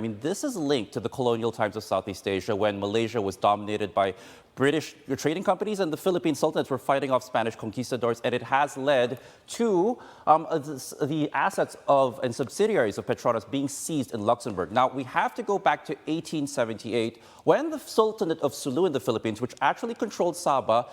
mean, this is linked to the colonial times of Southeast Asia when Malaysia was dominated by British trading companies and the Philippine Sultanates were fighting off Spanish conquistadors, and it has led to the assets of and subsidiaries of Petronas being seized in Luxembourg. Now, we have to go back to 1878 when the Sultanate of Sulu in the Philippines, which actually controlled Sabah,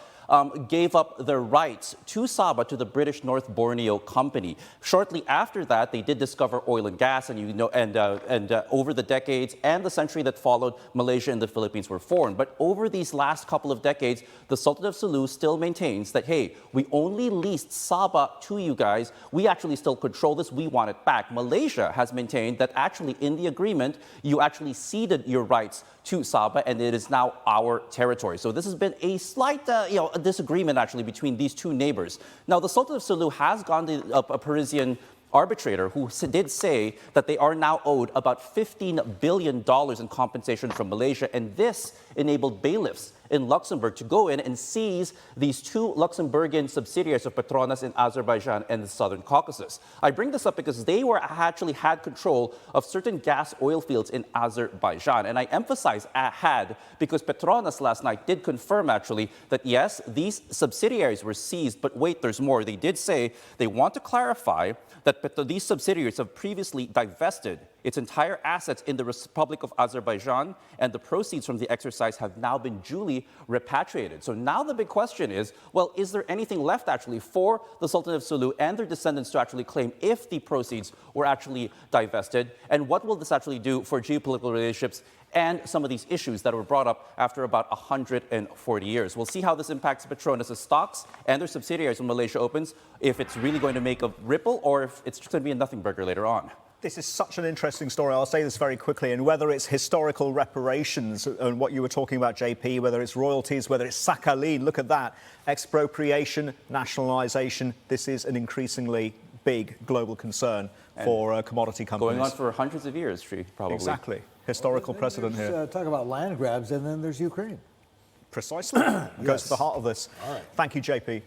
gave up their rights to Sabah to the British North Borneo Company. Shortly after that, they did discover oil and gas, and over the decades and the century that followed, Malaysia and the Philippines were formed. But over these last couple of decades, the Sultan of Sulu still maintains that, hey, we only leased Sabah to you guys. We actually still control this. We want it back. Malaysia has maintained that actually in the agreement, you actually ceded your rights to Sabah, and it is now our territory. So this has been a slight, a disagreement actually between these two neighbors. Now, the Sultan of Sulu has gone to a Parisian arbitrator who did say that they are now owed about $15 billion in compensation from Malaysia, and this enabled bailiffs in Luxembourg to go in and seize these two Luxembourgian subsidiaries of Petronas in Azerbaijan and the Southern Caucasus. I bring this up because they actually had control of certain gas oil fields in Azerbaijan, and I emphasize had because Petronas last night did confirm actually that yes, these subsidiaries were seized, but wait, there's more. They did say they want to clarify that these subsidiaries have previously divested its entire assets in the Republic of Azerbaijan, and the proceeds from the exercise have now been duly repatriated. So now the big question is, well, is there anything left actually for the Sultan of Sulu and their descendants to actually claim if the proceeds were actually divested? And what will this actually do for geopolitical relationships and some of these issues that were brought up after about 140 years? We'll see how this impacts Petronas' stocks and their subsidiaries when Malaysia opens, if it's really going to make a ripple or if it's just going to be a nothing burger later on. This is such an interesting story. I'll say this very quickly. And whether it's historical reparations and what you were talking about, JP, whether it's royalties, whether it's sakhalin, look at that. Expropriation, nationalisation. This is an increasingly big global concern for commodity companies. Going on for hundreds of years, probably. Exactly. Historical precedent here. Talk about land grabs, and then there's Ukraine. Precisely. Goes to the heart of this. All right. Thank you, JP.